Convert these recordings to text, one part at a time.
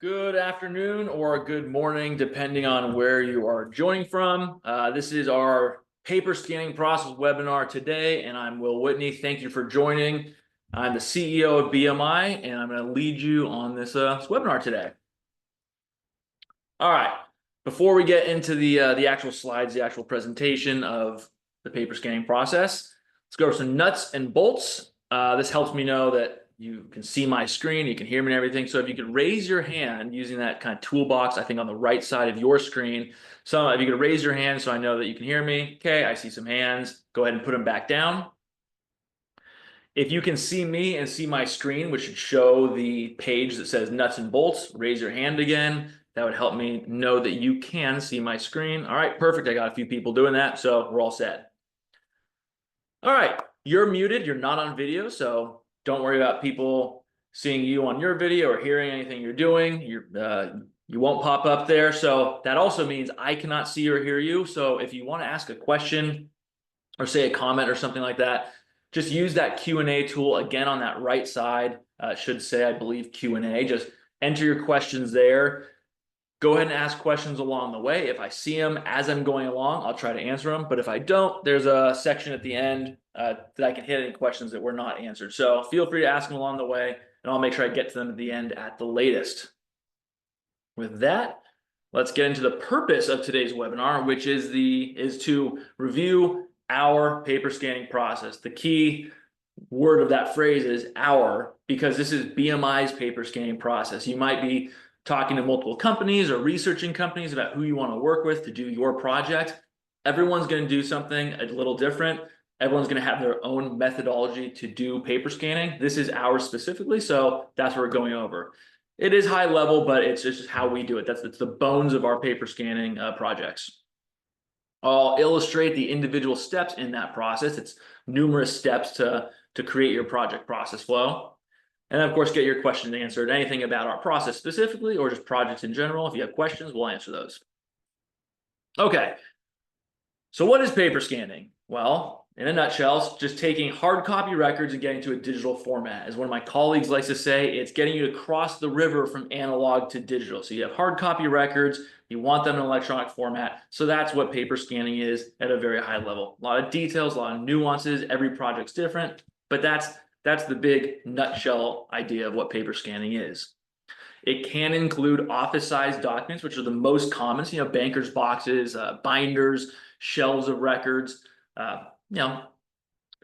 Good afternoon or good morning, depending on where you are joining from. This is our paper scanning process webinar today, and I'm Will Whitney. Thank you for joining. I'm the CEO of BMI, and I'm going to lead you on this webinar today. All right. Before we get into the actual slides, the actual presentation of the paper scanning process, let's go over some nuts and bolts. This helps me know that you can see my screen, you can hear me and everything. So if you could raise your hand using that kind of toolbox, I think on the right side of your screen. So if you could raise your hand so I know that you can hear me. Okay, I see some hands. Go ahead and put them back down. If you can see me and see my screen, which should show the page that says nuts and bolts, raise your hand again. That would help me know that you can see my screen. All right, perfect. I got a few people doing that, so we're all set. All right, you're muted. You're not on video, so don't worry about people seeing you on your video or hearing anything you're doing. You won't pop up there. So that also means I cannot see or hear you. So if you want to ask a question or say a comment or something like that, just use that Q&A tool again on that right side. It should say, I believe, Q&A. Just enter your questions there. Go ahead and ask questions along the way. If I see them as I'm going along, I'll try to answer them. But if I don't, there's a section at the end that I can hit any questions that were not answered. So feel free to ask them along the way, and I'll make sure I get to them at the end at the latest. With that, let's get into the purpose of today's webinar, which is to review our paper scanning process. The key word of that phrase is our, because this is BMI's paper scanning process. You might be talking to multiple companies or researching companies about who you want to work with to do your project. Everyone's going to do something a little different. Everyone's going to have their own methodology to do paper scanning. This is ours specifically, so that's what we're going over. It is high level, but it's just how we do it. It's the bones of our paper scanning projects. I'll illustrate the individual steps in that process. It's numerous steps to create your project process flow. And then, of course, get your questions answered. Anything about our process specifically or just projects in general. If you have questions, we'll answer those. Okay. So what is paper scanning? Well, in a nutshell, it's just taking hard copy records and getting to a digital format. As one of my colleagues likes to say, it's getting you to cross the river from analog to digital. So you have hard copy records, you want them in electronic format. So that's what paper scanning is at a very high level. A lot of details, a lot of nuances. Every project's different, but that's the big nutshell idea of what paper scanning is. It can include office-sized documents, which are the most common. So, bankers' boxes, binders, shelves of records,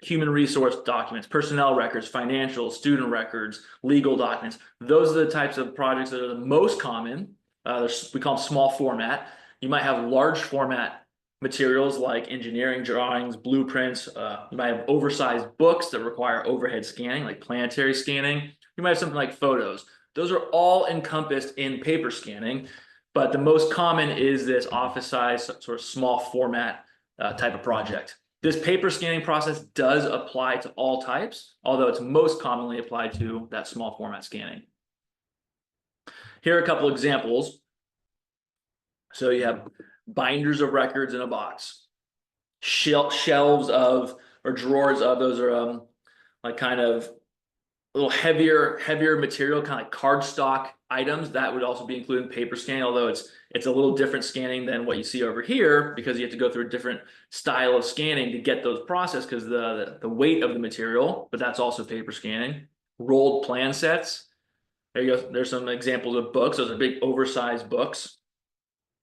human resource documents, personnel records, financial, student records, legal documents. Those are the types of projects that are the most common. We call them small format. You might have large format materials like engineering drawings, blueprints. You might have oversized books that require overhead scanning, like planetary scanning. You might have something like photos. Those are all encompassed in paper scanning, but the most common is this office size, sort of small format type of project. This paper scanning process does apply to all types, although it's most commonly applied to that small format scanning. Here are a couple examples. So you have binders of records in a box, shelves of or drawers of, those are like kind of a little heavier material, kind of like cardstock items. That would also be included in paper scanning, although it's a little different scanning than what you see over here because you have to go through a different style of scanning to get those processed because the weight of the material, but that's also paper scanning. Rolled plan sets. There you go. There's some examples of books. Those are big oversized books,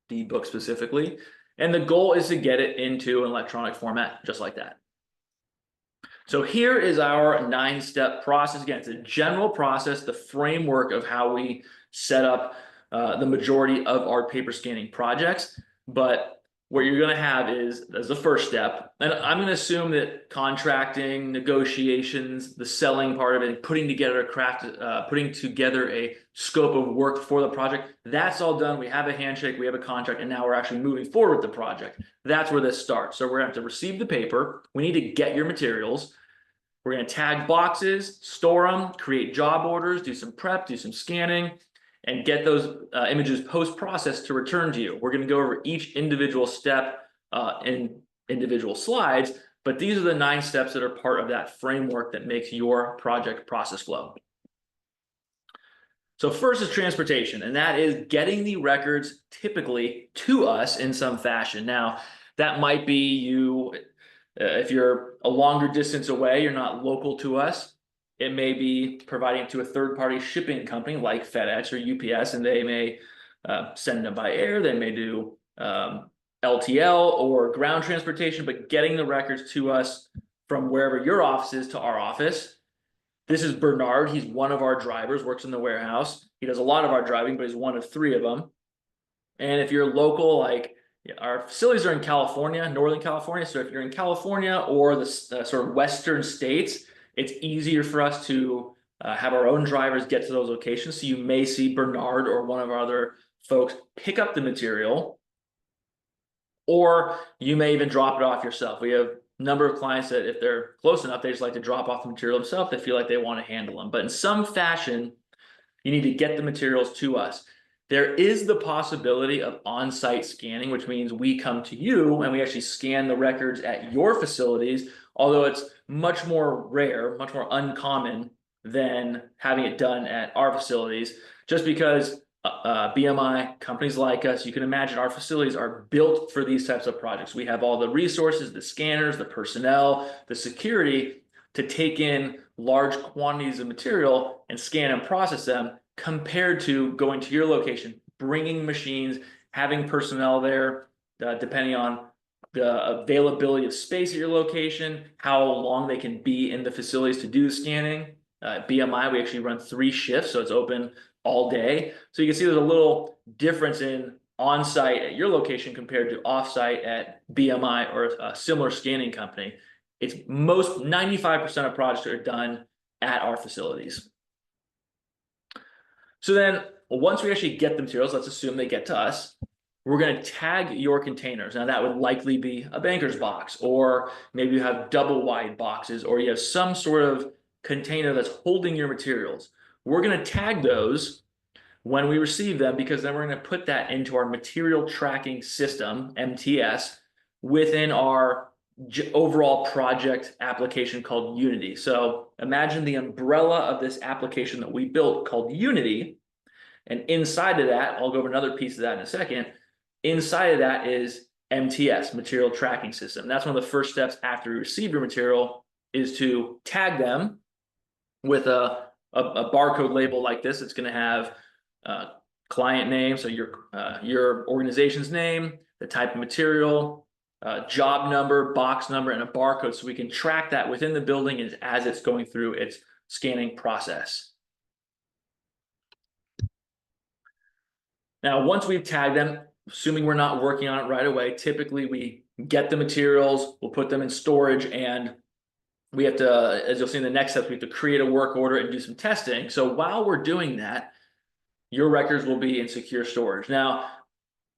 the book specifically. And the goal is to get it into an electronic format just like that. So here is our 9-step process. Again, it's a general process, the framework of how we set up the majority of our paper scanning projects. But what you're going to have is, as the first step, and I'm going to assume that contracting, negotiations, the selling part of it, putting together a scope of work for the project, that's all done. We have a handshake, we have a contract, and now we're actually moving forward with the project. That's where this starts. So we're going to have to receive the paper. We need to get your materials. We're going to tag boxes, store them, create job orders, do some prep, do some scanning, and get those images post-processed to return to you. We're going to go over each individual step in individual slides, but these are the 9 steps that are part of that framework that makes your project process flow. So first is transportation, and that is getting the records typically to us in some fashion. Now, that might be you, if you're a longer distance away, you're not local to us. It may be providing it to a third-party shipping company like FedEx or UPS, and they may send them by air. They may do LTL or ground transportation, but getting the records to us from wherever your office is to our office. This is Bernard. He's one of our drivers, works in the warehouse. He does a lot of our driving, but he's one of three of them. And if you're local, like our facilities are in California, Northern California. So if you're in California or the sort of Western states, it's easier for us to have our own drivers get to those locations. So you may see Bernard or one of our other folks pick up the material, or you may even drop it off yourself. We have number of clients that if they're close enough, they just like to drop off the material themselves. They feel like they want to handle them. But in some fashion, you need to get the materials to us. There is the possibility of on-site scanning, which means we come to you and we actually scan the records at your facilities, although it's much more rare, much more uncommon than having it done at our facilities, just because BMI, companies like us, you can imagine our facilities are built for these types of projects. We have all the resources, the scanners, the personnel, the security to take in large quantities of material and scan and process them, compared to going to your location, bringing machines, having personnel there, depending on the availability of space at your location, how long they can be in the facilities to do the scanning. At BMI, we actually run 3 shifts, so it's open all day. So you can see there's a little difference in on-site at your location compared to off-site at BMI or a similar scanning company. It's 95% of projects are done at our facilities. So then once we actually get the materials, let's assume they get to us, we're going to tag your containers. Now that would likely be a banker's box, or maybe you have double wide boxes, or you have some sort of container that's holding your materials. We're going to tag those when we receive them, because then we're going to put that into our material tracking system, MTS, within our overall project application called Unity. So imagine the umbrella of this application that we built called Unity. And inside of that, I'll go over another piece of that in a second. Inside of that is MTS, Material Tracking System. And that's one of the first steps after we receive your material, is to tag them with a barcode label like this. It's going to have client name, so your organization's name, the type of material, job number, box number, and a barcode, so we can track that within the building as it's going through its scanning process. Now, once we've tagged them, assuming we're not working on it right away, typically we get the materials, we'll put them in storage, and we have to, as you'll see in the next steps, we have to create a work order and do some testing. So while we're doing that, your records will be in secure storage. Now,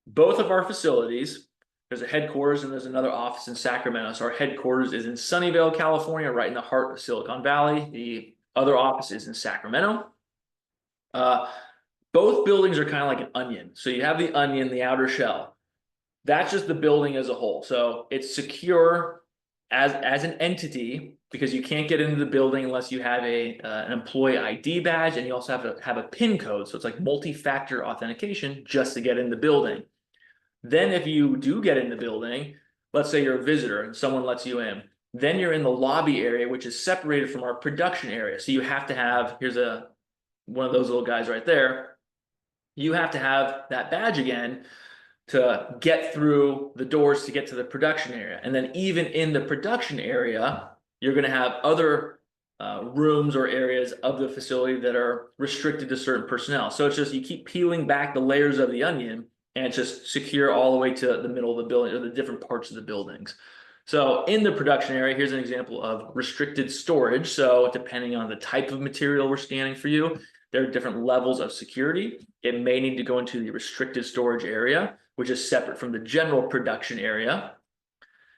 both of our facilities, there's a headquarters and there's another office in Sacramento. So our headquarters is in Sunnyvale, California, right in the heart of Silicon Valley. The other office is in Sacramento. Both buildings are kind of like an onion. So you have the onion, the outer shell. That's just the building as a whole. So it's secure as an entity, because you can't get into the building unless you have an employee ID badge, and you also have to have a PIN code. So it's like multi-factor authentication just to get in the building. Then if you do get in the building, let's say you're a visitor and someone lets you in, then you're in the lobby area, which is separated from our production area. So you have to have, here's one of those little guys right there. You have to have that badge again to get through the doors to get to the production area. And then even in the production area, you're going to have other rooms or areas of the facility that are restricted to certain personnel. So it's just, you keep peeling back the layers of the onion, and it's just secure all the way to the middle of the building, or the different parts of the buildings. So in the production area, here's an example of restricted storage. So depending on the type of material we're scanning for you, there are different levels of security. It may need to go into the restricted storage area, which is separate from the general production area.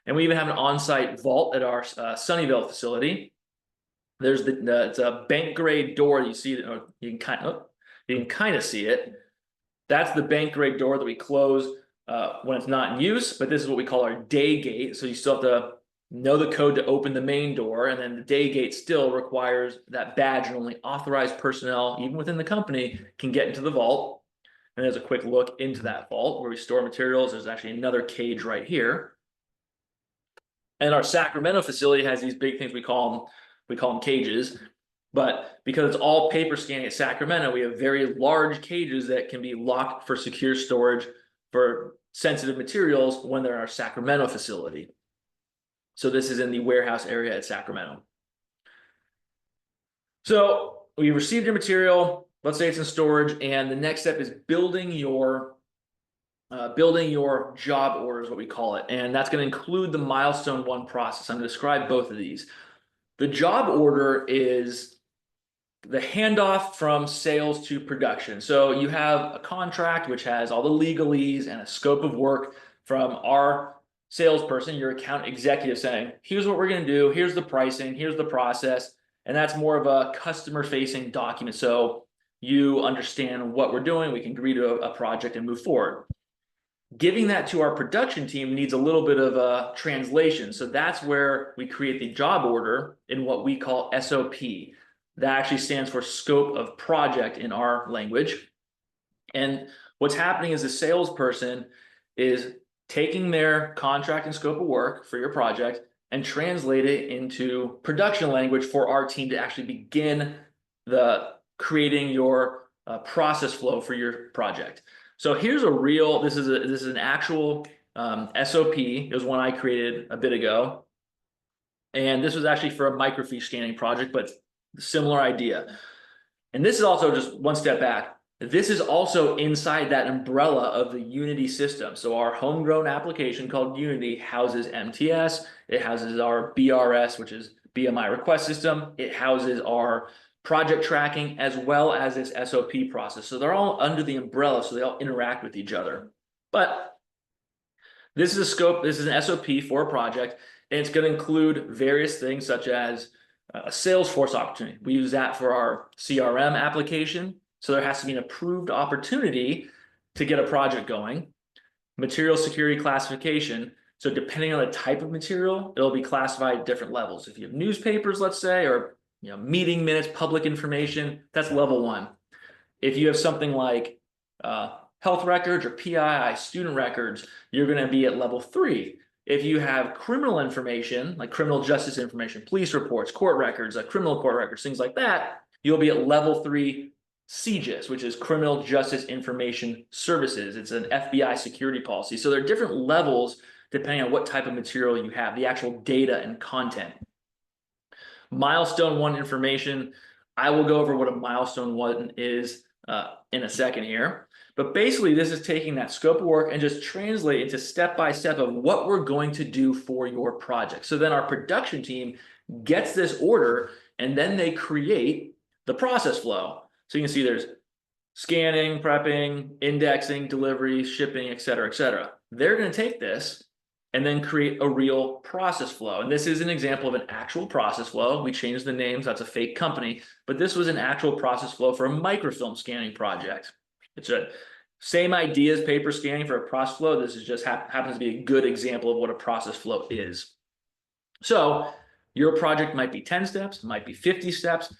And we even have an on-site vault at our Sunnyvale facility. There's it's a bank grade door. You see it, or you can kind of see it. That's the bank grade door that we close when it's not in use, but this is what we call our day gate. So you still have to know the code to open the main door, and then the day gate still requires that badge, and only authorized personnel, even within the company, can get into the vault. And there's a quick look into that vault where we store materials. There's actually another cage right here. And our Sacramento facility has these big things we call them cages. But because it's all paper scanning at Sacramento, we have very large cages that can be locked for secure storage for sensitive materials when they're in our Sacramento facility. So this is in the warehouse area at Sacramento. So we received your material. Let's say it's in storage, and the next step is building your job order is what we call it, and that's going to include the milestone 1 process. I'm going to describe both of these. The job order is the handoff from sales to production. So you have a contract which has all the legalese and a scope of work from our salesperson, your account executive, saying, here's what we're going to do, here's the pricing, here's the process, and that's more of a customer-facing document. So you understand what we're doing, we can agree to a project and move forward. Giving that to our production team needs a little bit of a translation. So that's where we create the job order in what we call SOP. That actually stands for scope of project in our language. And what's happening is the salesperson is taking their contract and scope of work for your project and translate it into production language for our team to actually begin creating your process flow for your project. So here's this is an actual SOP. It was one I created a bit ago. And this was actually for a microfiche scanning project, but similar idea. And this is also just one step back. This is also inside that umbrella of the Unity system. So our homegrown application called Unity houses MTS. It houses our BRS, which is BMI request system. It houses our project tracking as well as this SOP process. So they're all under the umbrella, so they all interact with each other. But this is a scope, this is an SOP for a project, and it's going to include various things such as a Salesforce opportunity. We use that for our CRM application. So there has to be an approved opportunity to get a project going. Material security classification. So depending on the type of material, it'll be classified at different levels. If you have newspapers, let's say, or meeting minutes, public information, that's level 1. If you have something like health records or PII, student records, you're going to be at level 3. If you have criminal information, like criminal justice information, police reports, court records, criminal court records, things like that, you'll be at level 3 CJIS, which is Criminal Justice Information Services. It's an FBI security policy. So there are different levels depending on what type of material you have, the actual data and content. Milestone 1 information, I will go over what a milestone 1 is in a second here. But basically, this is taking that scope of work and just translate it into step-by-step of what we're going to do for your project. So then our production team gets this order, and then they create the process flow. So you can see there's scanning, prepping, indexing, delivery, shipping, et cetera, et cetera. They're going to take this and then create a real process flow. And this is an example of an actual process flow. We changed the names. That's a fake company. But this was an actual process flow for a microfilm scanning project. It's a same idea as paper scanning for a process flow. This is just happens to be a good example of what a process flow is. So your project might be 10 steps, might be 50 steps,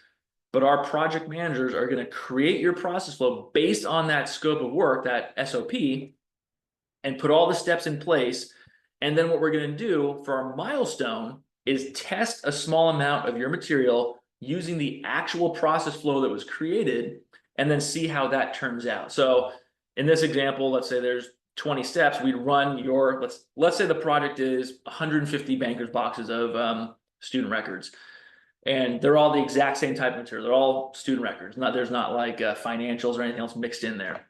but our project managers are going to create your process flow based on that scope of work, that SOP, and put all the steps in place. And then what we're going to do for our milestone is test a small amount of your material using the actual process flow that was created, and then see how that turns out. So in this example, let's say there's 20 steps. We'd run your, let's say the project is 150 bankers boxes of student records. And they're all the exact same type of material. They're all student records. There's not like financials or anything else mixed in there.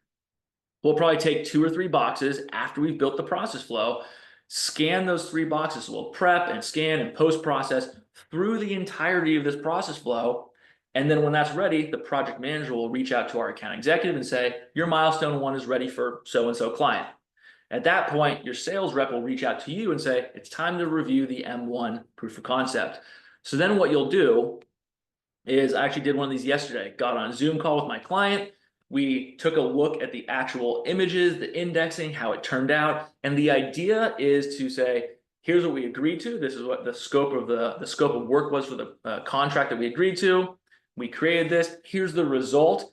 We'll probably take 2 or 3 boxes after we've built the process flow, scan those 3 boxes. So we'll prep and scan and post-process through the entirety of this process flow. And then when that's ready, the project manager will reach out to our account executive and say, your milestone 1 is ready for so-and-so client. At that point, your sales rep will reach out to you and say, it's time to review the M1 proof of concept. So then what you'll do is, I actually did one of these yesterday, got on a Zoom call with my client. We took a look at the actual images, the indexing, how it turned out. And the idea is to say, here's what we agreed to. This is what the scope of work was for the contract that we agreed to. We created this. Here's the result.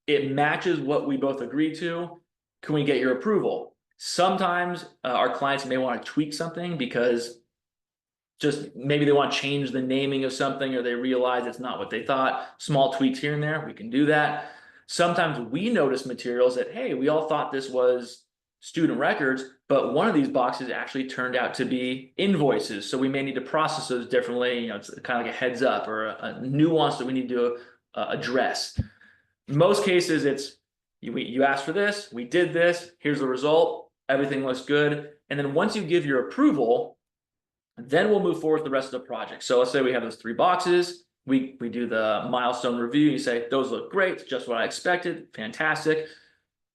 It matches what we both agreed to. Can we get your approval? Sometimes our clients may want to tweak something because just maybe they want to change the naming of something, or they realize it's not what they thought. Small tweaks here and there, we can do that. Sometimes we notice materials that, hey, we all thought this was student records, but one of these boxes actually turned out to be invoices. So we may need to process those differently. You know, it's kind of like a heads up or a nuance that we need to address. In most cases, it's you asked for this, we did this, here's the result, everything looks good. And then once you give your approval, then we'll move forward with the rest of the project. So let's say we have those 3 boxes. We do the milestone review. You say, those look great, just what I expected, fantastic,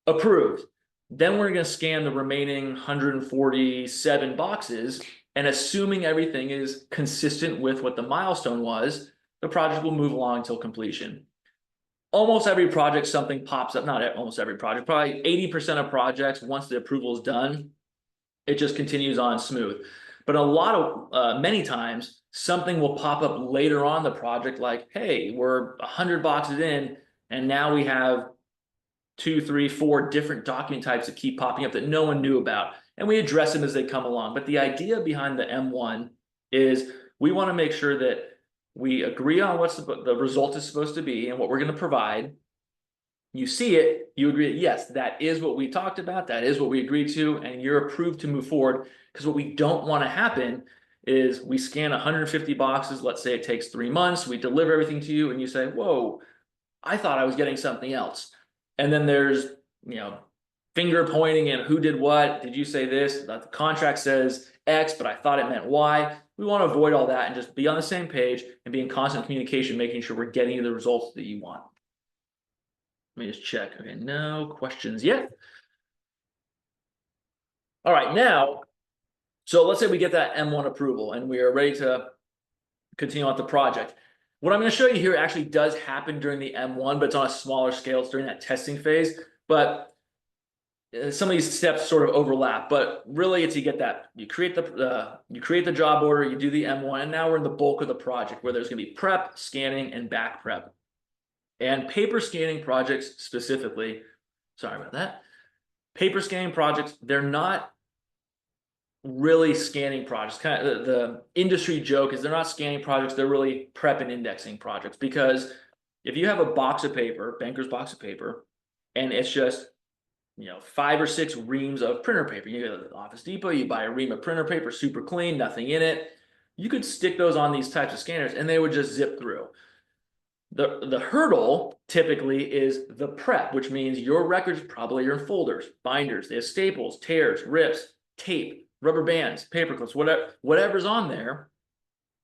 approved. Then we're going to scan the remaining 147 boxes, and assuming everything is consistent with what the milestone was, the project will move along until completion. Almost every project, something pops up, not almost every project, probably 80% of projects, once the approval is done, it just continues on smooth. But many times, something will pop up later on the project like, hey, we're 100 boxes in, and now we have 2, 3, 4 different document types that keep popping up that no one knew about. And we address them as they come along. But the idea behind the M1 is we want to make sure that we agree on what the result is supposed to be and what we're going to provide. You see it, you agree, yes, that is what we talked about, that is what we agreed to, and you're approved to move forward. Because what we don't want to happen is we scan 150 boxes, let's say it takes 3 months, we deliver everything to you, and you say, whoa, I thought I was getting something else. And then there's, finger pointing and who did what, did you say this, the contract says X, but I thought it meant Y. We want to avoid all that and just be on the same page and be in constant communication, making sure we're getting you the results that you want. Let me just check. Okay, no questions yet. All right, now, so let's say we get that M1 approval and we are ready to continue on with the project. What I'm going to show you here actually does happen during the M1, but it's on a smaller scale. It's during that testing phase. But some of these steps sort of overlap. But really, it's you create the job order, you do the M1, and now we're in the bulk of the project where there's going to be prep, scanning, and back prep. And paper scanning projects specifically, sorry about that. Paper scanning projects, they're not really scanning projects. Kind of the industry joke is they're not scanning projects, they're really prep and indexing projects. Because if you have a box of paper, banker's box of paper, and it's just 5 or 6 reams of printer paper. You go to the Office Depot, you buy a ream of printer paper, super clean, nothing in it. You could stick those on these types of scanners and they would just zip through. The hurdle typically is the prep, which means your records probably are in folders, binders, they have staples, tears, rips, tape, rubber bands, paper clips, whatever's on there.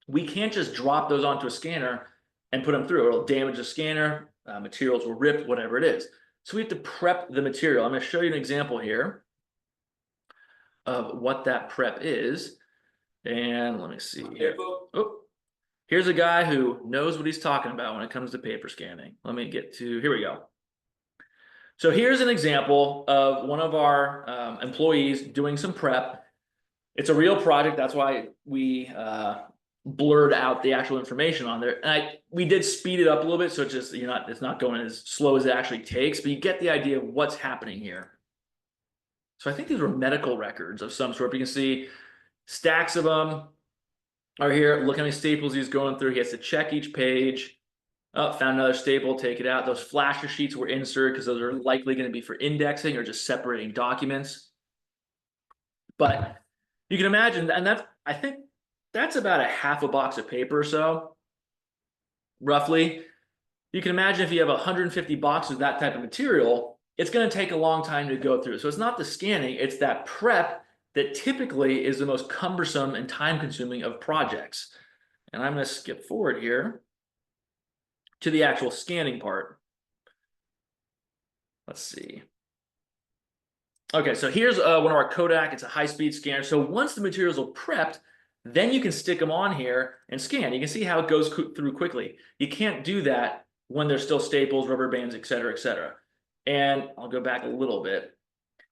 We can't just drop those onto a scanner and put them through. It'll damage the scanner, materials will rip, whatever it is. So we have to prep the material. I'm going to show you an example here of what that prep is. And let me see here. Oh, here's a guy who knows what he's talking about when it comes to paper scanning. Let me get to, here we go. So here's an example of one of our employees doing some prep. It's a real project. That's why we blurred out the actual information on there. And we did speed it up a little bit, so it's just it's not going as slow as it actually takes, but you get the idea of what's happening here. So I think these were medical records of some sort. You can see stacks of them are here. Look how many staples he's going through. He has to check each page. Oh, found another staple, take it out. Those flasher sheets were inserted because those are likely going to be for indexing or just separating documents. But you can imagine, and I think that's about a half a box of paper or so, roughly. You can imagine if you have 150 boxes of that type of material, it's going to take a long time to go through. So it's not the scanning, it's that prep that typically is the most cumbersome and time-consuming of projects. And I'm going to skip forward here to the actual scanning part. Let's see. Okay, so here's one of our Kodak. It's a high-speed scanner. So once the materials are prepped, then you can stick them on here and scan. You can see how it goes through quickly. You can't do that when there's still staples, rubber bands, et cetera, et cetera. And I'll go back a little bit.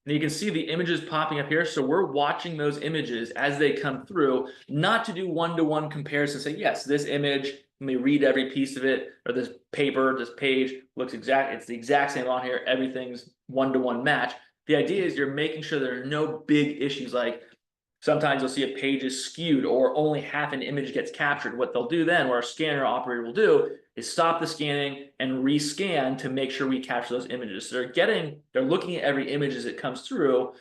And you can see the images popping up here. So we're watching those images as they come through, not to do one-to-one comparison, say, yes, this image, let me read every piece of it, or this paper, this page looks exact, it's the exact same on here, everything's one-to-one match. The idea is you're making sure there are no big issues, like sometimes you'll see a page is skewed or only half an image gets captured. What they'll do then, what our scanner operator will do, is stop the scanning and rescan to make sure we capture those images. So they're looking at every image as it comes through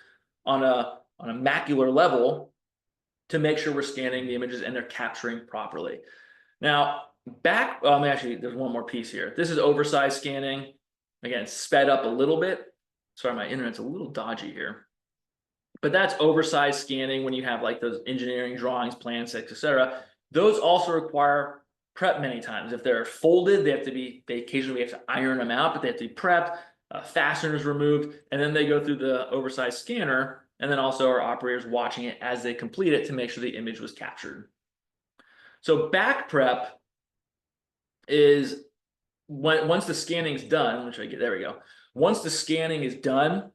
on a macular level to make sure we're scanning the images and they're capturing properly. Now, actually, there's one more piece here. This is oversized scanning. Again, it's sped up a little bit. Sorry, my internet's a little dodgy here. But that's oversized scanning when you have like those engineering drawings, plan sets, etc. Those also require prep many times. If they're folded, they occasionally have to iron them out, but they have to be prepped, fasteners removed, and then they go through the oversized scanner, and then also our operators watching it as they complete it to make sure the image was captured. So back prep is once the scanning's done, there we go. Once the scanning is done,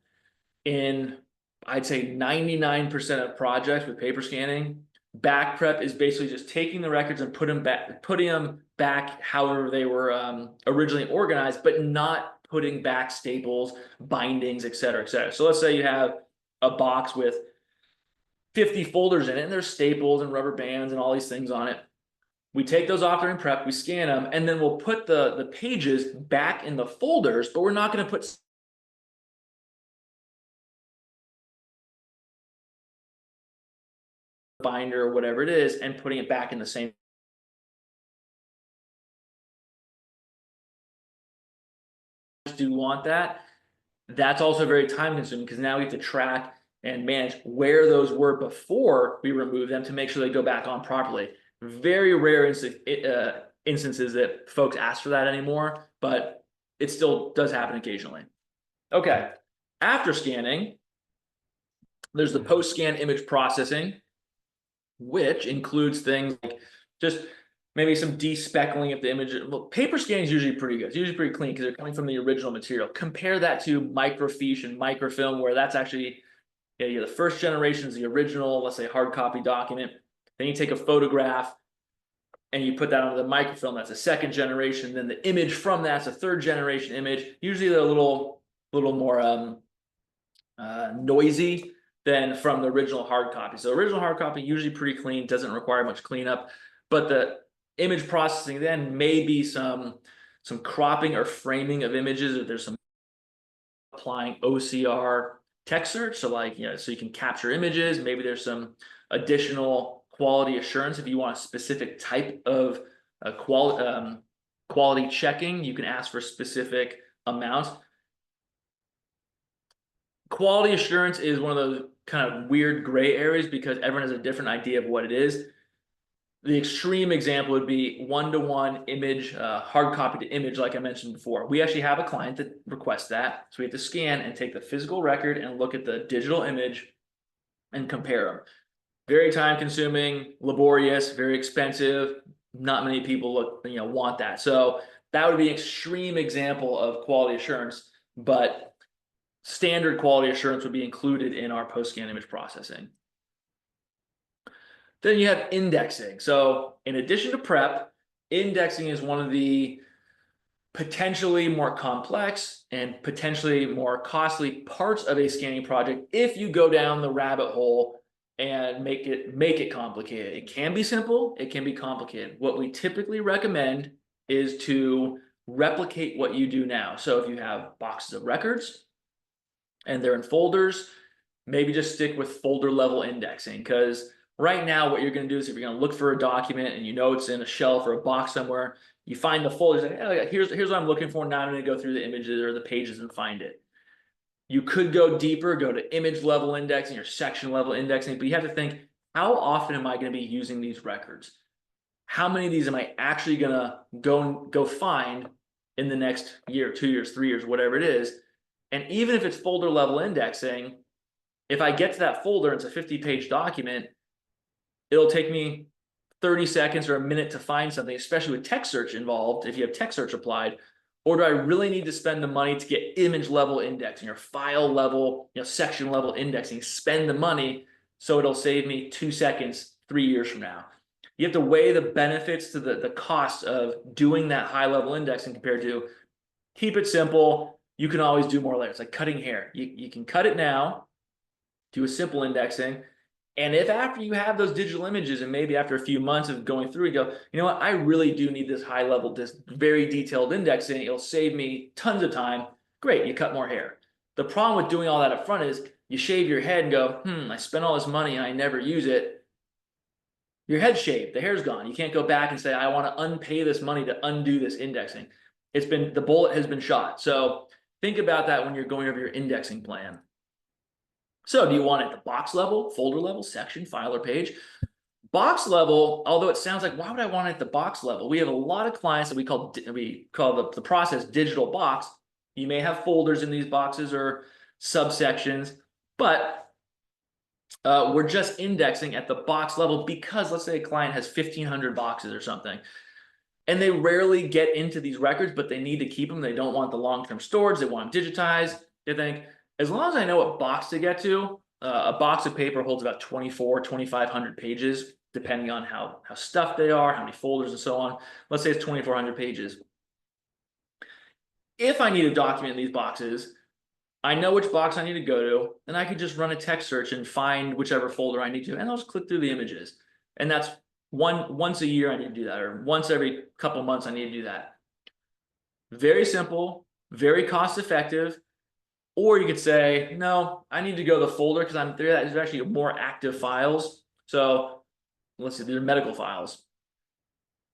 in I'd say 99% of projects with paper scanning, back prep is basically just taking the records and putting them back however they were originally organized, but not putting back staples, bindings, et cetera, et cetera. So let's say you have a box with 50 folders in it, and there's staples and rubber bands and all these things on it. We take those off during prep, we scan them, and then we'll put the pages back in the folders, but we're not going to put binder or whatever it is and putting it back in the same. Do you want that? That's also very time consuming because now we have to track and manage where those were before we remove them to make sure they go back on properly. Very rare instances that folks ask for that anymore, but it still does happen occasionally. Okay, after scanning, there's the post-scan image processing, which includes things like just maybe some despeckling of the image. Well, paper scanning is usually pretty good. It's usually pretty clean because they're coming from the original material. Compare that to microfiche and microfilm, where that's actually, the first generation is the original, let's say hard copy document. Then you take a photograph and you put that onto the microfilm. That's a second generation. Then the image from that's a third generation image. Usually they're a little more noisy than from the original hard copy. So original hard copy usually pretty clean, doesn't require much cleanup, but the image processing then may be some cropping or framing of images, or there's some applying OCR text search, so like, so you can capture images. Maybe there's some additional quality assurance if you want a specific type of quality checking. You can ask for specific amounts. Quality assurance is one of those kind of weird gray areas because everyone has a different idea of what it is. The extreme example would be one-to-one image, hard copy to image, like I mentioned before. We actually have a client that requests that. So we have to scan and take the physical record and look at the digital image and compare them. Very time consuming, laborious, very expensive. Not many people want that. So that would be an extreme example of quality assurance, but standard quality assurance would be included in our post-scan image processing. Then you have indexing. So in addition to prep, indexing is one of the potentially more complex and potentially more costly parts of a scanning project if you go down the rabbit hole and make it complicated. It can be simple, it can be complicated. What we typically recommend is to replicate what you do now. So if you have boxes of records and they're in folders, maybe just stick with folder level indexing, because right now what you're going to do is if you're going to look for a document and it's in a shelf or a box somewhere, you find the folders, like, oh, here's what I'm looking for. Now I'm going to go through the images or the pages and find it. You could go deeper, go to image level indexing or section level indexing, but you have to think, how often am I going to be using these records? How many of these am I actually going to go find in the next year, 2 years, 3 years, whatever it is? And even if it's folder level indexing, if I get to that folder, it's a 50-page document, it'll take me 30 seconds or a minute to find something, especially with text search involved. If you have text search applied, Or do I really need to spend the money to get image level indexing or file level, section level indexing? Spend the money so it'll save me 2 seconds 3 years from now. You have to weigh the benefits to the cost of doing that high level indexing compared to keep it simple. You can always do more later. It's like cutting hair. You can cut it now, do a simple indexing. And if after you have those digital images and maybe after a few months of going through, you go, you know what, I really do need this high level, this very detailed indexing. It'll save me tons of time. Great, you cut more hair. The problem with doing all that up front is you shave your head and go, I spent all this money and I never use it. Your head's shaved, the hair's gone. You can't go back and say, I want to unpay this money to undo this indexing. The bullet has been shot. So think about that when you're going over your indexing plan. So do you want it at the box level, folder level, section, file, or page? Box level, although it sounds like, why would I want it at the box level? We have a lot of clients that we call the process digital box. You may have folders in these boxes or subsections, but we're just indexing at the box level because let's say a client has 1,500 boxes or something, and they rarely get into these records, but they need to keep them. They don't want the long-term storage. They want them digitized. They think, as long as I know what box to get to, a box of paper holds about 2,500 pages, depending on how stuffed they are, how many folders and so on. Let's say it's 2,400 pages. If I need a document in these boxes, I know which box I need to go to, and I could just run a text search and find whichever folder I need to, and I'll just click through the images. And that's once a year I need to do that, or once every couple months I need to do that. Very simple, very cost effective. Or you could say, no, I need to go to the folder because there's actually more active files. So let's see, these are medical files.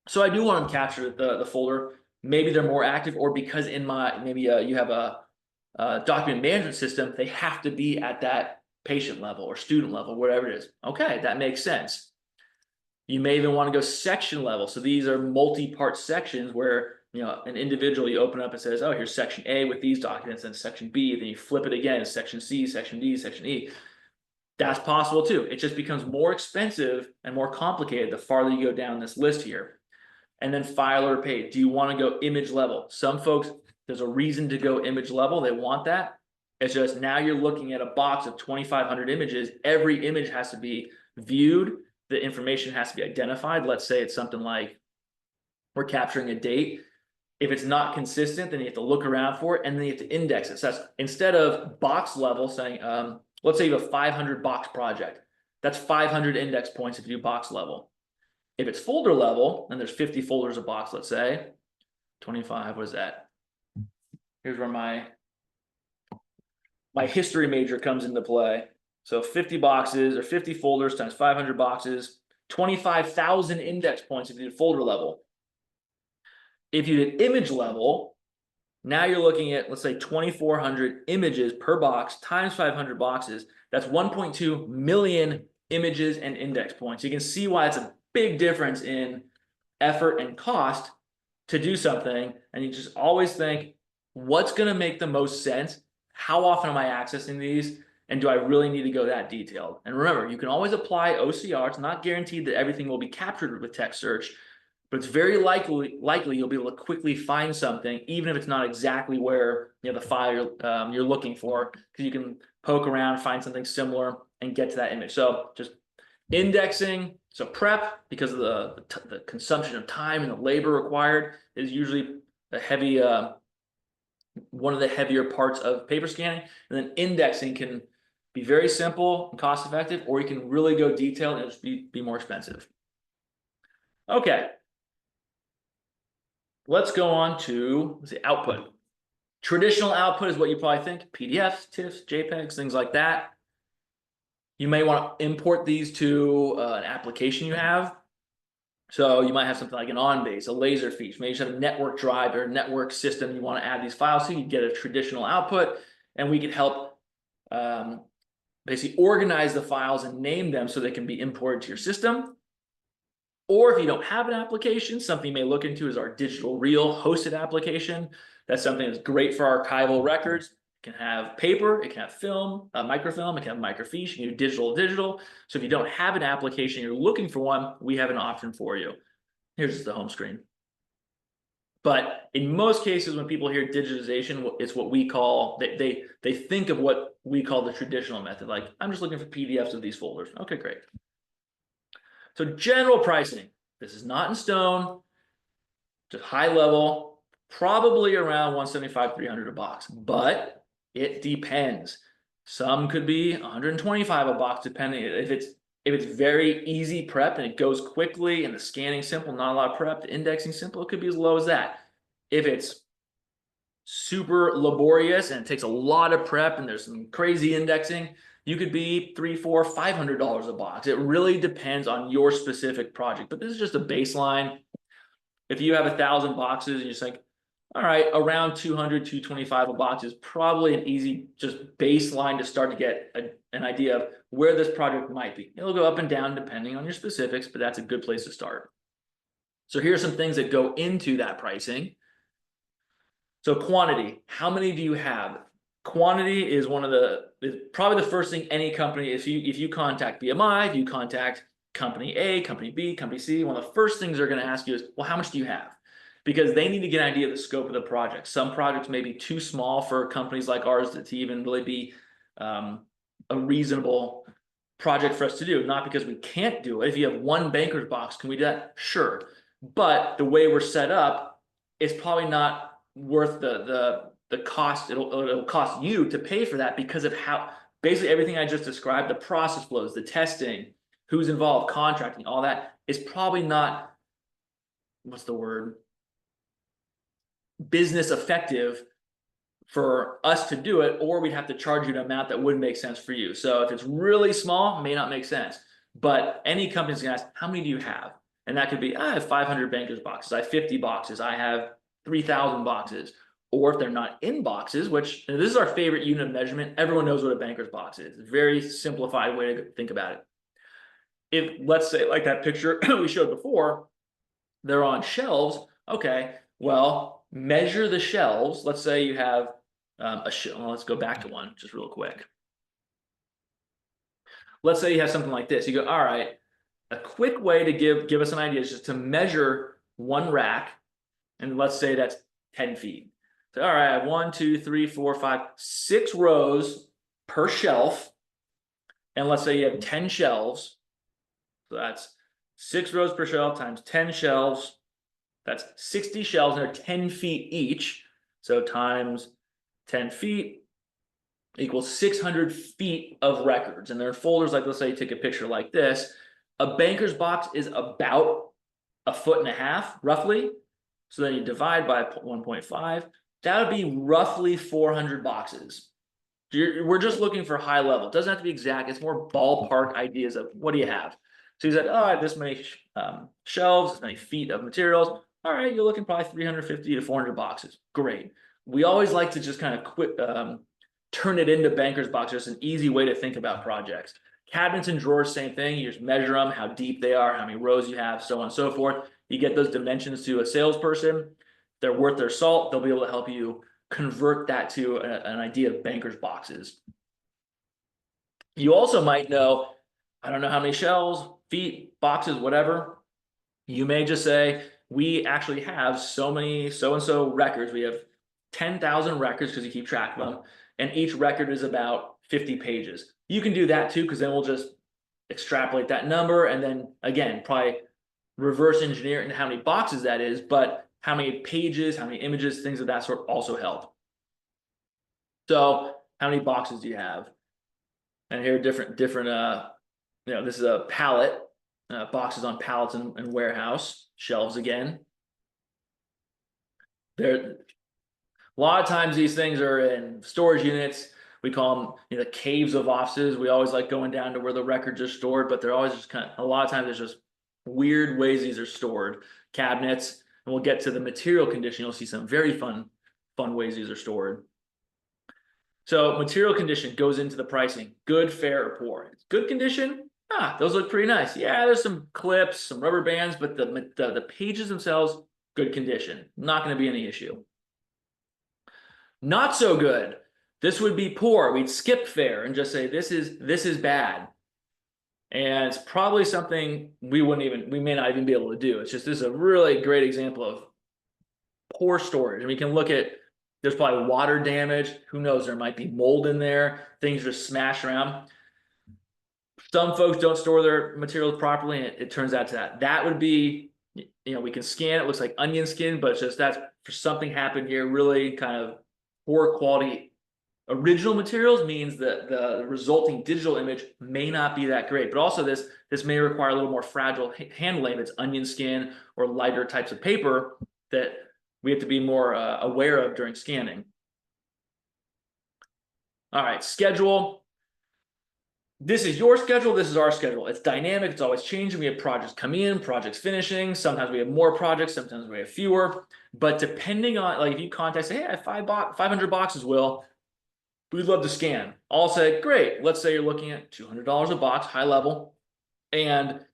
So I do want them captured at the folder. Maybe they're more active, or because in you have a document management system, they have to be at that patient level or student level, whatever it is. Okay, that makes sense. You may even want to go section level. So these are multi-part sections where an individual, you open up and says, oh, here's section A with these documents, and section B, then you flip it again, section C, section D, section E. That's possible too. It just becomes more expensive and more complicated the farther you go down this list here. And then file or page. Do you want to go image level? Some folks, there's a reason to go image level. They want that. It's just now you're looking at a box of 2,500 images. Every image has to be viewed. The information has to be identified. Let's say it's something like we're capturing a date. If it's not consistent, then you have to look around for it, and then you have to index it. So that's, instead of box level saying, let's say you have a 500 box project. That's 500 index points if you do box level. If it's folder level, and there's 50 folders a box, let's say, 25, what is that? Here's where my history major comes into play. So 50 boxes or 50 folders times 500 boxes, 25,000 index points if you did folder level. If you did image level, now you're looking at, let's say, 2,400 images per box times 500 boxes. That's 1.2 million images and index points. You can see why it's a big difference in effort and cost to do something. And you just always think, what's going to make the most sense? How often am I accessing these? And do I really need to go that detailed? And remember, you can always apply OCR. It's not guaranteed that everything will be captured with text search, but it's very likely you'll be able to quickly find something, even if it's not exactly where the file you're looking for, because you can poke around, find something similar, and get to that image. So just indexing. So prep, because of the consumption of time and the labor required, is usually a heavy one of the heavier parts of paper scanning. And then indexing can be very simple and cost effective, or you can really go detailed and just be more expensive. Okay. Let's go on to output. Traditional output is what you probably think: PDFs, TIFFs, JPEGs, things like that. You may want to import these to an application you have. So you might have something like an OnBase, a Laserfiche. Maybe you just have a network drive or a network system. You want to add these files, so you get a traditional output, and we can help basically organize the files and name them so they can be imported to your system. Or if you don't have an application, something you may look into is our digital reel hosted application. That's something that's great for archival records. It can have paper, it can have film, microfilm, it can have microfiche, you can do digital. So if you don't have an application, you're looking for one, we have an option for you. Here's the home screen. But in most cases, when people hear digitization, it's what we call, they think of what we call the traditional method. Like, I'm just looking for PDFs of these folders. Okay, great. So general pricing, this is not in stone, just high level, probably around 175, 300 a box, but it depends. Some could be 125 a box, depending if it's very easy prep and it goes quickly and the scanning simple, not a lot of prep, the indexing simple, it could be as low as that. If it's super laborious and it takes a lot of prep and there's some crazy indexing, you could be $300, $400, $500 a box. It really depends on your specific project, but this is just a baseline. If you have 1,000 boxes and you're just like, all right, around 200, 225 a box is probably an easy just baseline to start to get an idea of where this project might be. It'll go up and down depending on your specifics, but that's a good place to start. So here are some things that go into that pricing. So quantity, how many do you have? Quantity is probably the first thing any company, if you contact BMI, if you contact company A, company B, company C, one of the first things they're going to ask you is, well, how much do you have? Because they need to get an idea of the scope of the project. Some projects may be too small for companies like ours to even really be a reasonable project for us to do. Not because we can't do it. If you have one banker's box, can we do that? Sure. But the way we're set up, it's probably not worth the cost it'll cost you to pay for that, because of how basically everything I just described, the process flows, the testing, who's involved, contracting, all that is probably not, what's the word, business effective for us to do it, or we'd have to charge you an amount that wouldn't make sense for you. So if it's really small, it may not make sense. But any company's gonna ask, how many do you have? And that could be, I have 500 bankers boxes, I have 50 boxes, I have 3,000 boxes. Or if they're not in boxes, which this is our favorite unit of measurement, everyone knows what a banker's box is. It's a very simplified way to think about it. If, let's say, like that picture we showed before, they're on shelves. Okay, well, measure the shelves. Let's say you have well, let's go back to one just real quick. Let's say you have something like this. You go, all right, a quick way to give us an idea is just to measure one rack, and let's say that's 10 feet. So, all right, I have 1, 2, 3, 4, 5, 6 rows per shelf. And let's say you have 10 shelves. So that's 6 rows per shelf times 10 shelves. That's 60 shelves, and they're 10 feet each. So times 10 feet equals 600 feet of records. And they're folders, like, let's say you take a picture like this. A banker's box is about 1.5 feet, roughly. So then you divide by 1.5. That would be roughly 400 boxes. We're just looking for high level. It doesn't have to be exact. It's more ballpark ideas of what do you have. So you said, oh, I have this many shelves, this many feet of materials. All right, you're looking probably 350 to 400 boxes. Great. We always like to just kind of turn it into banker's boxes. It's an easy way to think about projects. Cabinets and drawers, same thing. You just measure them, how deep they are, how many rows you have, so on and so forth. You get those dimensions to a salesperson. They're worth their salt. They'll be able to help you convert that to an idea of banker's boxes. You also might know, I don't know how many shelves, feet, boxes, whatever. You may just say, we actually have so many so-and-so records. We have 10,000 records because you keep track of them. And each record is about 50 pages. You can do that too, because then we'll just extrapolate that number. And then again, probably reverse engineer into how many boxes that is, but how many pages, how many images, things of that sort also help. So how many boxes do you have? And here are different, this is a pallet, boxes on pallets and warehouse, shelves again. A lot of times these things are in storage units. We call them, the caves of offices. We always like going down to where the records are stored, but they're always just a lot of times there's just weird ways these are stored. Cabinets, and we'll get to the material condition. You'll see some very fun ways these are stored. So material condition goes into the pricing. Good, fair, or poor. Good condition, those look pretty nice. Yeah, there's some clips, some rubber bands, but the pages themselves, good condition. Not going to be any issue. Not so good. This would be poor. We'd skip fair and just say this is bad. And it's probably something we may not even be able to do. It's just, this is a really great example of poor storage. And we can look at, there's probably water damage. Who knows? There might be mold in there. Things just smash around. Some folks don't store their materials properly, and it turns out to that. That would be, we can scan it, looks like onion skin, but it's just that's for something happened here, really kind of poor quality. Original materials means that the resulting digital image may not be that great, but also this may require a little more fragile handling if it's onion skin or lighter types of paper that we have to be more aware of during scanning. All right, schedule. This is your schedule. This is our schedule. It's dynamic. It's always changing. We have projects coming in, projects finishing. Sometimes we have more projects. Sometimes we have fewer. But depending on, like, if you contact, say, hey, I have 500 boxes, Will, we'd love to scan. I'll say, great. Let's say you're looking at $200 a box, high level. And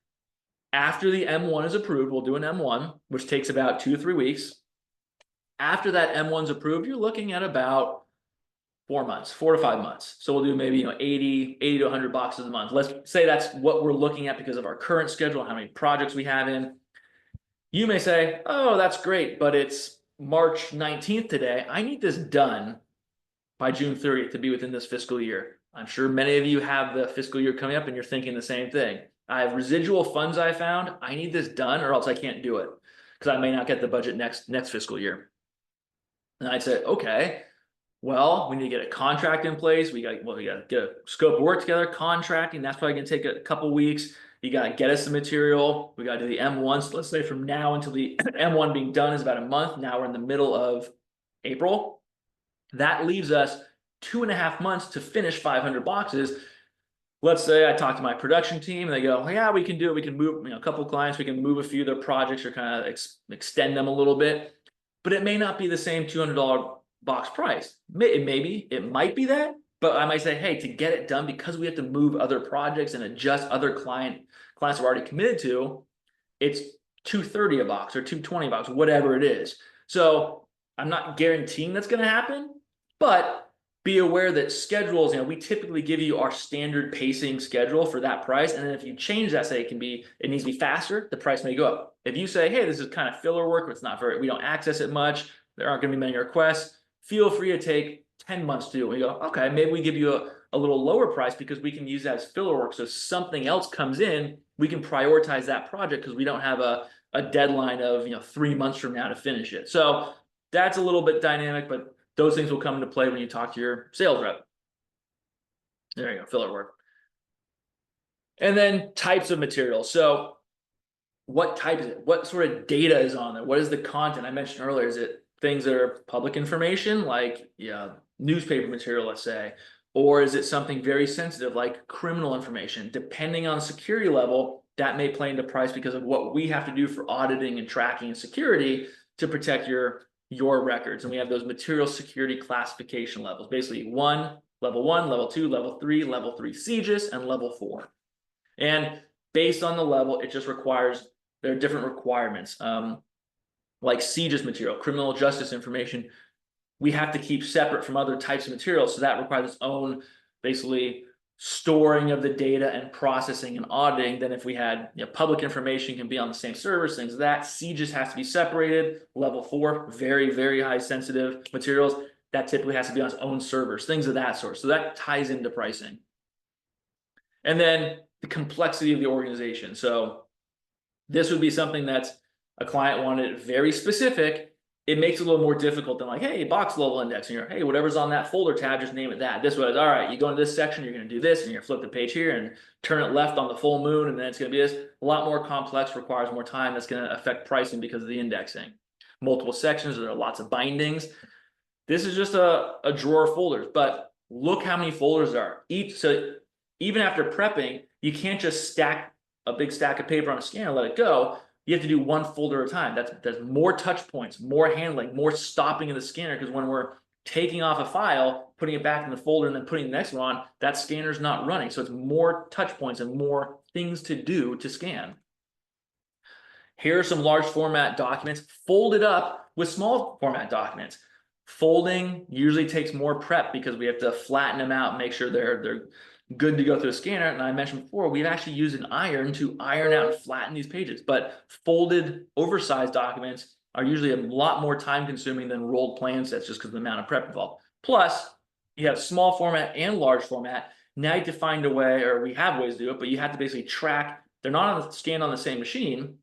after the M1 is approved, we'll do an M1, which takes about 2 to 3 weeks. After that M1 is approved, you're looking at about 4 months, 4 to 5 months. So we'll do maybe 80 to 100 boxes a month. Let's say that's what we're looking at because of our current schedule, how many projects we have in. You may say, oh, that's great, but it's March 19th today. I need this done by June 30th to be within this fiscal year. I'm sure many of you have the fiscal year coming up and you're thinking the same thing. I have residual funds I found. I need this done or else I can't do it because I may not get the budget next fiscal year. And I'd say, okay, well, we need to get a contract in place. We got to get a scope of work together, contracting. That's probably going to take a couple weeks. You got to get us the material. We got to do the M1. So let's say from now until the M1 being done is about a month. Now we're in the middle of April. That leaves us 2.5 months to finish 500 boxes. Let's say I talk to my production team and they go, yeah, we can do it. We can move, a couple of clients, we can move a few of their projects or kind of extend them a little bit, but it may not be the same $200 box price. It might be that, but I might say, hey, to get it done, because we have to move other projects and adjust other clients we're already committed to, it's $230 a box or $220 a box, whatever it is. So I'm not guaranteeing that's going to happen, but be aware that schedules, we typically give you our standard pacing schedule for that price. And then if you change that, say it needs to be faster, the price may go up. If you say, hey, this is kind of filler work, we don't access it much, there aren't going to be many requests, feel free to take 10 months to do it. We go, okay, maybe we give you a little lower price because we can use that as filler work. So if something else comes in, we can prioritize that project because we don't have a deadline of 3 months from now to finish it. So that's a little bit dynamic, but those things will come into play when you talk to your sales rep. There you go, filler work. And then types of materials. So what type is it? What sort of data is on there? What is the content? I mentioned earlier, is it things that are public information, like newspaper material, let's say, or is it something very sensitive like criminal information? Depending on security level, that may play into price because of what we have to do for auditing and tracking and security to protect your records. And we have those material security classification levels, basically level 1, level 2, level 3, level 3 CGIS, and level 4. And based on the level, it just requires, there are different requirements. Like CGIS material, criminal justice information, we have to keep separate from other types of materials. So that requires its own, basically, storing of the data and processing and auditing. Then if we had public information can be on the same servers, things like that. CGIS has to be separated. Level 4, very, very high sensitive materials, that typically has to be on its own servers, things of that sort. So that ties into pricing. And then the complexity of the organization. So this would be something that's a client wanted it very specific. It makes it a little more difficult than like, hey, box level index, and you're, hey, whatever's on that folder tab, just name it that. This was, all right, you go into this section, you're going to do this, and you're going to flip the page here and turn it left on the full moon, and then it's going to be this. A lot more complex, requires more time. That's going to affect pricing because of the indexing. Multiple sections, there are lots of bindings. This is just a drawer of folders, but look how many folders there are. So even after prepping, you can't just stack a big stack of paper on a scanner and let it go. You have to do one folder at a time. That's more touch points, more handling, more stopping in the scanner, because when we're taking off a file, putting it back in the folder, and then putting the next one on, that scanner's not running. So it's more touch points and more things to do to scan. Here are some large format documents folded up with small format documents. Folding usually takes more prep because we have to flatten them out and make sure they're good to go through a scanner. And I mentioned before, we've actually used an iron to iron out and flatten these pages. But folded, oversized documents, are usually a lot more time consuming than rolled plan sets just because of the amount of prep involved. Plus, you have small format and large format. Now you have to find a way, or we have ways to do it, but you have to basically track. They're not scanned on the same machine.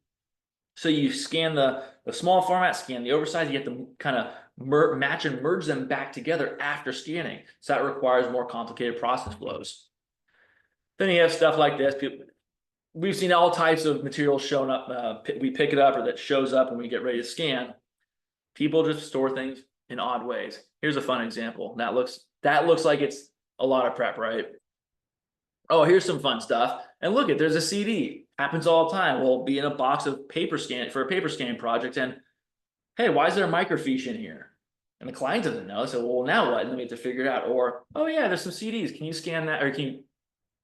So you scan the small format, scan the oversized, you have to kind of match and merge them back together after scanning. So that requires more complicated process flows. Then you have stuff like this. We've seen all types of materials showing up. We pick it up or that shows up when we get ready to scan. People just store things in odd ways. Here's a fun example. That looks like it's a lot of prep, right? Oh, here's some fun stuff. And look, there's a CD. Happens all the time. We'll be in a box of paper scan for a paper scanning project, and hey, why is there a microfiche in here? And the client doesn't know. So, well, now what? And then we have to figure it out. Or, oh yeah, there's some CDs. Can you scan that, or can you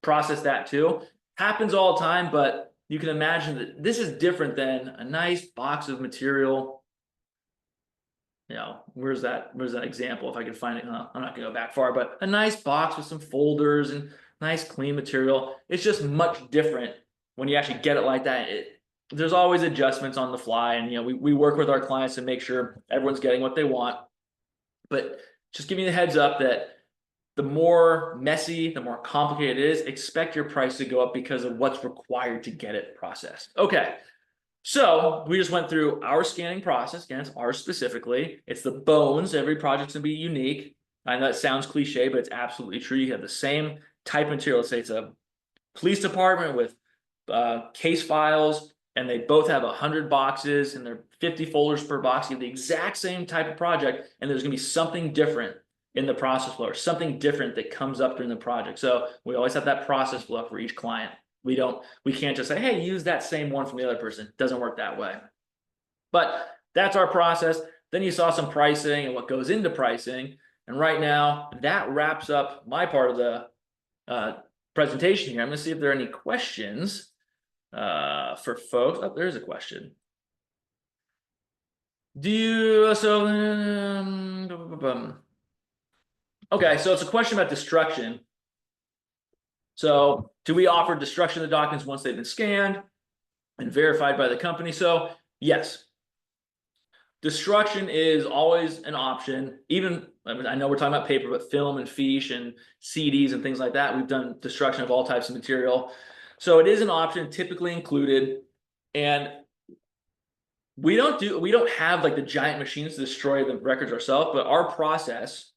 process that too? Happens all the time, but you can imagine that this is different than a nice box of material. You know, where's that example? If I can find it, I'm not gonna go back far, but a nice box with some folders and nice clean material. It's just much different when you actually get it like that. There's always adjustments on the fly, and you know, we work with our clients to make sure everyone's getting what they want. But just give me the heads up that the more messy, the more complicated it is, expect your price to go up because of what's required to get it processed. Okay, so we just went through our scanning process. Again, it's ours specifically. It's the bones. Every project's gonna be unique. I know it sounds cliche, but it's absolutely true. You have the same type of material. Let's say it's a police department with case files, and they both have 100 boxes and they're 50 folders per box. You have the exact same type of project, and there's gonna be something different in the process flow, or something different that comes up during the project. So we always have that process flow for each client. We can't just say, hey, use that same one from the other person. It doesn't work that way. But that's our process. Then you saw some pricing and what goes into pricing. And right now, that wraps up my part of the presentation here. I'm gonna see if there are any questions for folks. Oh, there's a question. Okay, so it's a question about destruction. So do we offer destruction of the documents once they've been scanned and verified by the company? So yes, destruction is always an option. Even, I know we're talking about paper, but film and fiche and CDs and things like that, we've done destruction of all types of material. So it is an option, typically included. And we don't have like the giant machines to destroy the records ourselves, but our process,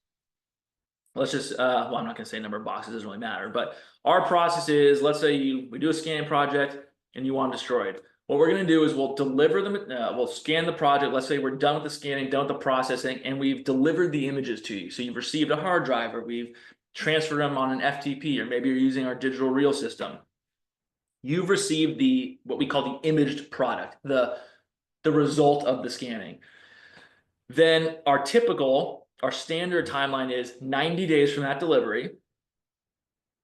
let's just, well, I'm not gonna say number of boxes, it doesn't really matter, but our process is, let's say we do a scanning project and you want destroyed. What we're gonna do is we'll deliver them, we'll scan the project. Let's say we're done with the scanning, done with the processing, and we've delivered the images to you. So you've received a hard drive, or we've transferred them on an FTP, or maybe you're using our digital reel system. You've received what we call the imaged product, the result of the scanning. Then our standard timeline is 90 days from that delivery.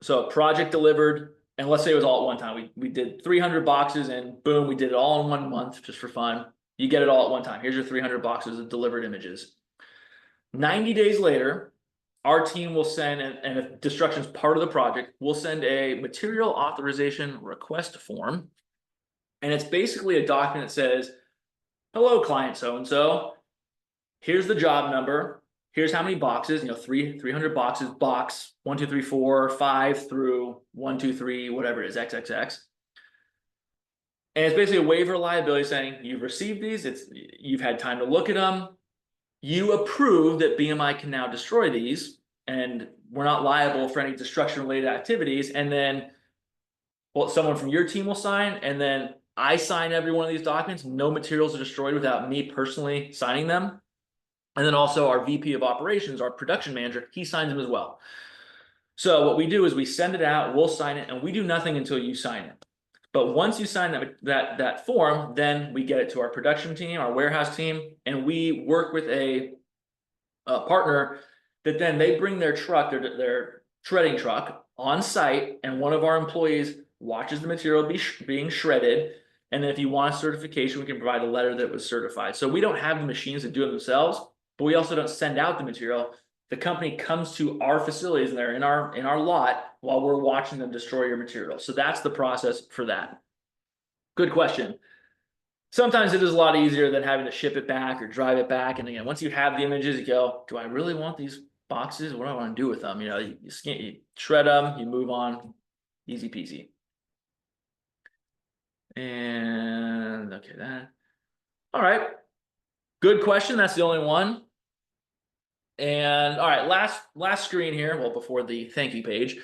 So project delivered, and let's say it was all at one time. We did 300 boxes and boom, we did it all in 1 month just for fun. You get it all at one time. Here's your 300 boxes of delivered images. 90 days later, our team will send, and if destruction is part of the project, we'll send a material authorization request form. And it's basically a document that says, hello, client so-and-so. Here's the job number. Here's how many boxes, 300 boxes, box 1, 2, 3, 4, 5 through 1, 2, 3, whatever it is, XXX. And it's basically a waiver of liability saying you've received these, you've had time to look at them, you approve that BMI can now destroy these, and we're not liable for any destruction related activities. And then, well, someone from your team will sign, and then I sign every one of these documents. No materials are destroyed without me personally signing them. And then also our VP of operations, our production manager, he signs them as well. So what we do is we send it out, we'll sign it, and we do nothing until you sign it. But once you sign that form, then we get it to our production team, our warehouse team, and we work with a partner that then they bring their truck, their shredding truck on site, and one of our employees watches the material being shredded. And then if you want a certification, we can provide a letter that was certified. So we don't have the machines that do it themselves, but we also don't send out the material. The company comes to our facilities and they're in our lot while we're watching them destroy your material. So that's the process for that. Good question. sometimes it is a lot easier than having to ship it back or drive it back. And again, once you have the images, you go, do I really want these boxes? What do I want to do with them? You scan, you shred them, you move on, easy peasy. And okay, that. All right, good question. That's the only one. And all right, last screen here. Well, before the thank you page,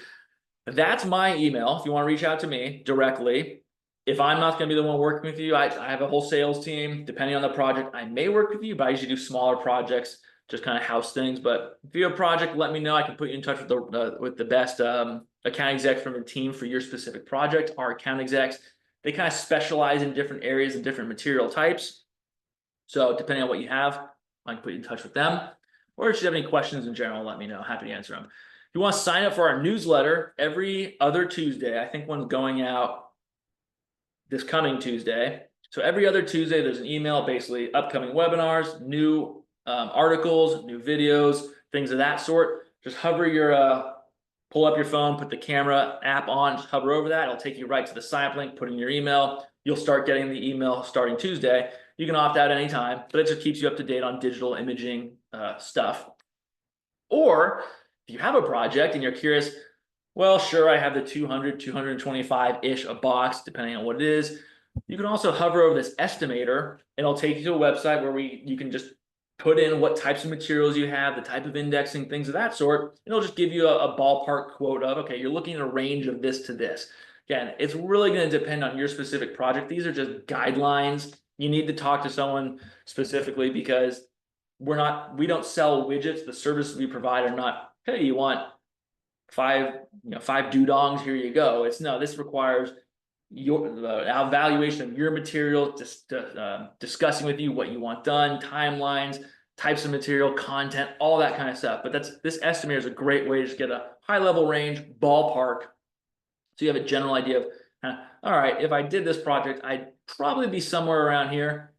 that's my email. If you want to reach out to me directly, if I'm not going to be the one working with you, I have a whole sales team. Depending on the project, I may work with you, but I usually do smaller projects, just kind of house things. But if you have a project, let me know. I can put you in touch with the best account exec from the team for your specific project. Our account execs, they kind of specialize in different areas and different material types. So depending on what you have, I can put you in touch with them. Or if you have any questions in general, let me know. Happy to answer them. If you want to sign up for our newsletter every other Tuesday, I think one's going out this coming Tuesday. So every other Tuesday, there's an email, basically upcoming webinars, new articles, new videos, things of that sort. Just hover your, pull up your phone, put the camera app on, just hover over that. It'll take you right to the sign up link, put in your email. You'll start getting the email starting Tuesday. You can opt out anytime, but it just keeps you up to date on digital imaging stuff. Or if you have a project and you're curious, well, sure, I have the 200, 225-ish a box, depending on what it is. You can also hover over this estimator. It'll take you to a website where you can just put in what types of materials you have, the type of indexing, things of that sort. It'll just give you a ballpark quote of, okay, you're looking at a range of this to this. Again, it's really going to depend on your specific project. These are just guidelines. You need to talk to someone specifically because we don't sell widgets. The services we provide are not, hey, you want five doodogs, here you go. It's no, this requires your evaluation of your material, just discussing with you what you want done, timelines, types of material, content, all that kind of stuff. But this estimator is a great way to just get a high level range, ballpark, so you have a general idea of, all right, if I did this project, I'd probably be somewhere around here,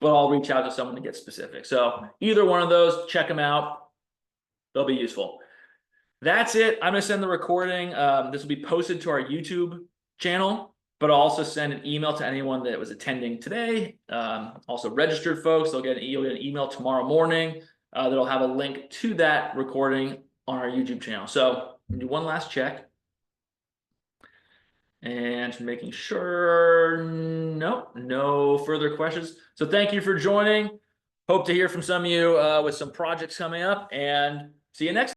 but I'll reach out to someone to get specific. So either one of those, check them out. They'll be useful. That's it. I'm going to send the recording. This will be posted to our YouTube channel, but I'll also send an email to anyone that was attending today. Also registered folks, you'll get an email tomorrow morning that'll have a link to that recording on our YouTube channel. So we'll do one last check. And making sure, no further questions. So thank you for joining. Hope to hear from some of you with some projects coming up, and see you next time.